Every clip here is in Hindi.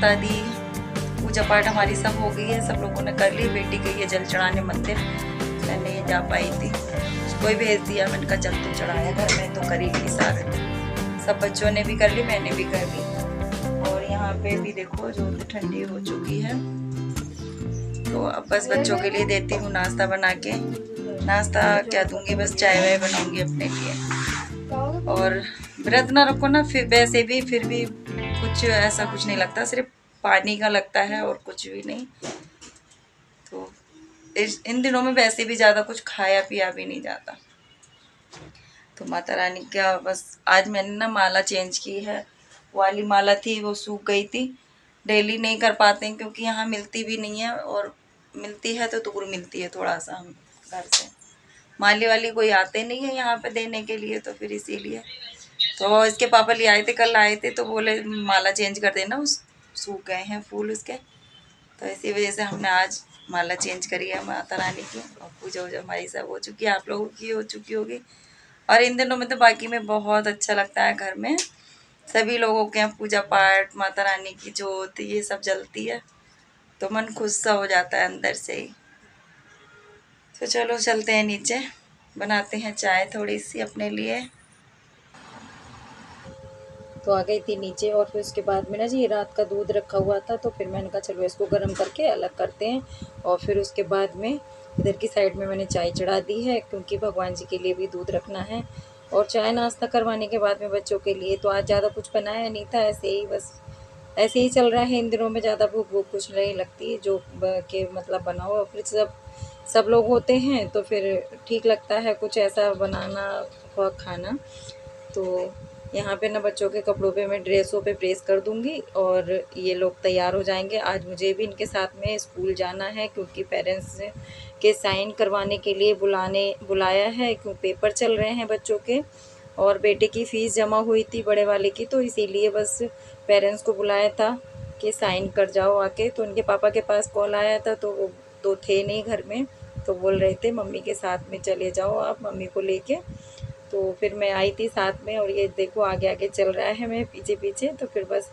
बता दी। पूजा पाठ हमारी सब हो गई है, सब लोगों ने कर ली। बेटी गई है जल चढ़ाने मंदिर, मैं नहीं जा पाई थी, उसको ही भेज दिया। मैंने कहा चल तू चढ़ाया घर में तो करी ली सारे, सब बच्चों ने भी कर ली, मैंने भी कर ली। और यहाँ पे भी देखो ज्योत ठंडी हो चुकी है, तो अब बस बच्चों के लिए देती हूँ नाश्ता बना के। नाश्ता क्या दूंगी, बस चाय वाय बनाऊंगी अपने लिए। और व्रत ना रखो ना, फिर वैसे भी फिर भी कुछ ऐसा कुछ नहीं लगता, सिर्फ पानी का लगता है और कुछ भी नहीं। तो इन दिनों में वैसे भी ज़्यादा कुछ खाया पिया भी नहीं जाता। तो माता रानी का बस आज मैंने ना माला चेंज की है, वाली माला थी वो सूख गई थी। डेली नहीं कर पाते हैं क्योंकि यहाँ मिलती भी नहीं है, और मिलती है तो दूर मिलती है थोड़ा सा हम घर से। माली वाली कोई आते नहीं है यहाँ पे देने के लिए, तो फिर इसीलिए। तो इसके पापा ले आए थे, कल आए थे, तो बोले माला चेंज कर देना, उस सूख गए हैं फूल उसके। तो इसी वजह से हमने आज माला चेंज करी है माता रानी की। और पूजा वूजा हमारी सब हो चुकी है, आप लोगों की हो चुकी होगी। और इन दिनों में तो बाकी में बहुत अच्छा लगता है, घर में सभी लोगों के यहाँ पूजा पाठ, माता रानी की जोत ये सब जलती है, तो मन खुश सा हो जाता है अंदर से ही। तो चलो चलते हैं नीचे, बनाते हैं चाय थोड़ी सी अपने लिए। तो आ गई थी नीचे, और फिर उसके बाद में ना जी रात का दूध रखा हुआ था, तो फिर मैंने कहा चलो इसको गर्म करके अलग करते हैं। और फिर उसके बाद में इधर की साइड में मैंने चाय चढ़ा दी है, क्योंकि भगवान जी के लिए भी दूध रखना है। और चाय नाश्ता करवाने के बाद में बच्चों के लिए तो आज ज़्यादा कुछ बनाया नहीं था, ऐसे ही बस ऐसे ही चल रहा है। इन दिनों में ज़्यादा भूख भूख कुछ नहीं लगती है, जो के मतलब बनाओ। और फिर सब लोग होते हैं तो फिर ठीक लगता है कुछ ऐसा बनाना और खाना। तो यहाँ पे ना बच्चों के कपड़ों पे मैं ड्रेसों पे प्रेस कर दूँगी, और ये लोग तैयार हो जाएंगे। आज मुझे भी इनके साथ में स्कूल जाना है, क्योंकि पेरेंट्स के साइन करवाने के लिए बुलाया है, क्यों पेपर चल रहे हैं बच्चों के। और बेटे की फ़ीस जमा हुई थी बड़े वाले की, तो इसीलिए बस पेरेंट्स को बुलाया था कि साइन कर जाओ आके। तो उनके पापा के पास कॉल आया था, तो वो तो थे नहीं घर में, तो बोल रहे थे मम्मी के साथ में चले जाओ आप मम्मी को लेके। तो फिर मैं आई थी साथ में, और ये देखो आगे आगे चल रहा है, मैं पीछे पीछे। तो फिर बस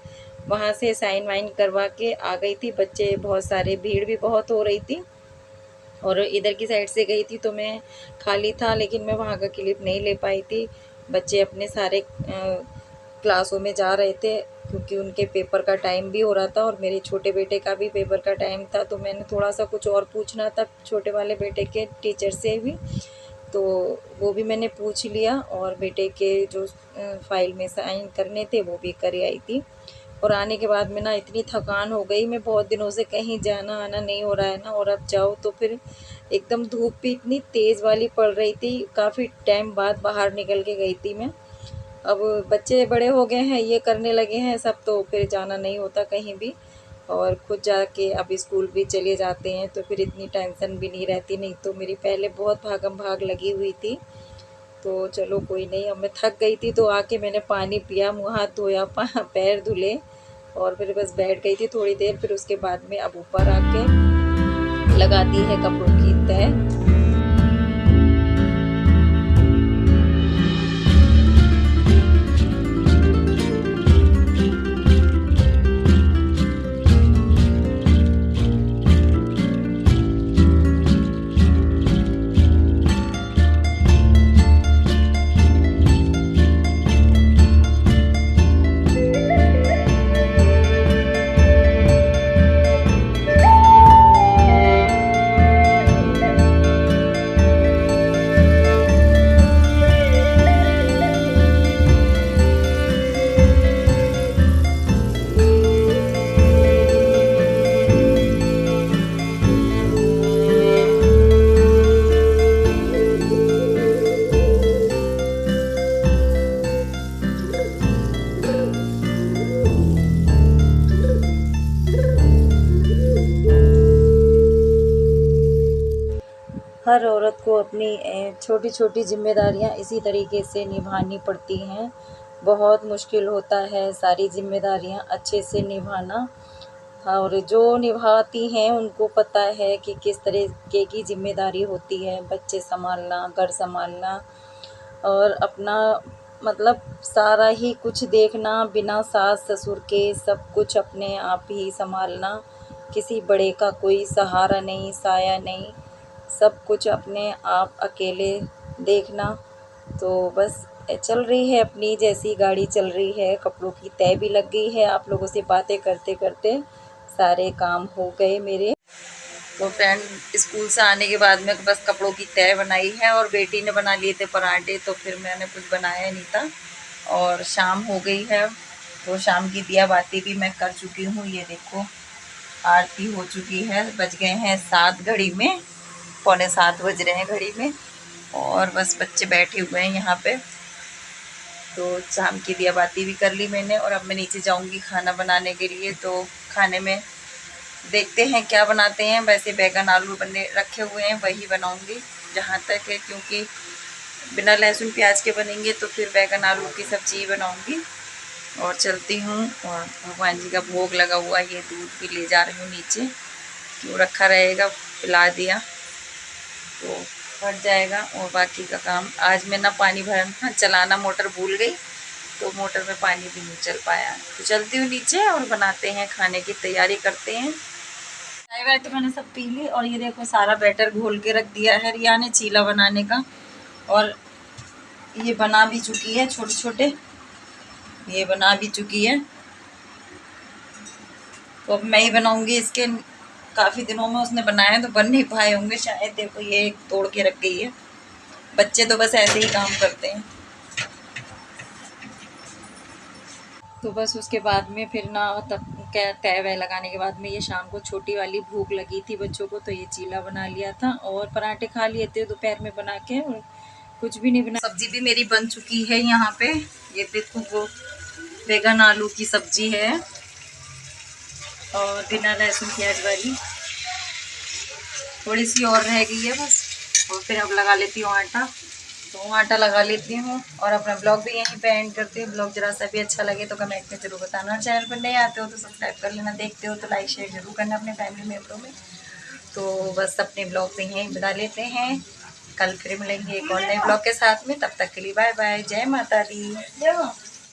वहाँ से साइन वाइन करवा के आ गई थी। बच्चे बहुत सारे, भीड़ भी बहुत हो रही थी। और इधर की साइड से गई थी तो मैं खाली था, लेकिन मैं वहाँ का क्लिप नहीं ले पाई थी। बच्चे अपने सारे क्लासों में जा रहे थे, क्योंकि उनके पेपर का टाइम भी हो रहा था, और मेरे छोटे बेटे का भी पेपर का टाइम था। तो मैंने थोड़ा सा कुछ और पूछना था छोटे वाले बेटे के टीचर से भी, तो वो भी मैंने पूछ लिया। और बेटे के जो फाइल में साइन करने थे वो भी कर आई थी। और आने के बाद में ना इतनी थकान हो गई, मैं बहुत दिनों से कहीं जाना आना नहीं हो रहा है ना, और अब जाओ तो फिर एकदम धूप भी इतनी तेज़ वाली पड़ रही थी। काफ़ी टाइम बाद बाहर निकल के गई थी मैं। अब बच्चे बड़े हो गए हैं, ये करने लगे हैं सब, तो फिर जाना नहीं होता कहीं भी। और खुद जाके अब स्कूल भी चले जाते हैं, तो फिर इतनी टेंशन भी नहीं रहती। नहीं तो मेरी पहले बहुत भागम भाग लगी हुई थी। तो चलो कोई नहीं, अब मैं थक गई थी तो आके मैंने पानी पिया, मुँह हाथ धोया, पैर धुले, और फिर बस बैठ गई थी थोड़ी देर। फिर उसके बाद में अब ऊपर आके लगाती है कपड़ों की तह। हर औरत को अपनी छोटी छोटी जिम्मेदारियां इसी तरीके से निभानी पड़ती हैं। बहुत मुश्किल होता है सारी जिम्मेदारियां अच्छे से निभाना। और जो निभाती हैं उनको पता है कि किस तरीके की जिम्मेदारी होती है, बच्चे संभालना, घर संभालना, और अपना मतलब सारा ही कुछ देखना, बिना सास ससुर के सब कुछ अपने आप ही संभालना, किसी बड़े का कोई सहारा नहीं, साया नहीं, सब कुछ अपने आप अकेले देखना। तो बस चल रही है अपनी जैसी गाड़ी चल रही है, कपड़ों की तय भी लग गई है। आप लोगों से बातें करते करते सारे काम हो गए मेरे। तो फ्रेंड स्कूल से आने के बाद में बस कपड़ों की तय बनाई है और बेटी ने बना लिए थे पराठे, तो फिर मैंने कुछ बनाया नहीं था। और शाम हो गई है तो शाम की दिया बाती भी मैं कर चुकी हूँ। ये देखो आरती हो चुकी है, बज गए हैं 7 घड़ी में, 6:45 बज रहे हैं घड़ी में। और बस बच्चे बैठे हुए हैं यहाँ पे। तो शाम की दिया बाती भी कर ली मैंने और अब मैं नीचे जाऊँगी खाना बनाने के लिए। तो खाने में देखते हैं क्या बनाते हैं। वैसे बैगन आलू बने रखे हुए हैं, वही बनाऊंगी जहाँ तक है, क्योंकि बिना लहसुन प्याज के बनेंगे तो फिर बैगन आलू की सब्जी बनाऊंगी। और चलती हूँ, और भगवान जी का भोग लगा हुआ, ये दूध भी ले जा रही हूँ नीचे, क्यों रखा रहेगा, पिला दिया तो फट जाएगा। और बाकी का काम आज मैं ना पानी भरना चलाना मोटर भूल गई, तो मोटर में पानी भी नहीं चल पाया। तो चलती हूँ नीचे और बनाते हैं, खाने की तैयारी करते हैं। चाय वाय तो मैंने सब पी ली और ये देखो सारा बैटर घोल के रख दिया है रिया ने चीला बनाने का। और ये बना भी चुकी है, छोटे छोटे ये बना भी चुकी है। तो अब मैं ही बनाऊंगी इसके। काफ़ी दिनों में उसने बनाया तो बन नहीं पाए होंगे शायद। देखो ये तोड़ के रख गई है। बच्चे तो बस ऐसे ही काम करते हैं। तो बस उसके बाद में फिर ना तब क्या तय वह लगाने के बाद में ये शाम को छोटी वाली भूख लगी थी बच्चों को, तो ये चीला बना लिया था और पराठे खा लिए थे दोपहर में बना के, और कुछ भी नहीं बना। सब्जी भी मेरी बन चुकी है यहाँ पे। ये देखो वो बैगन आलू की सब्जी है और बिना लहसुन प्याज वाली। थोड़ी सी और रह गई है बस, और फिर अब लगा लेती हूँ आटा। तो आटा लगा लेती हूँ और अपना ब्लॉग भी यहीं पे एंड करती हूँ। ब्लॉग जरा सा भी अच्छा लगे तो कमेंट में जरूर बताना, और चैनल पर नए आते हो तो सब्सक्राइब कर लेना, देखते हो तो लाइक शेयर जरूर करना अपने फैमिली मेम्बरों में। तो बस अपने ब्लॉग से यहीं बता लेते हैं, कल फिर मिलेंगे एक और नए ब्लॉग के साथ में। तब तक के लिए बाय बाय, जय माता दी।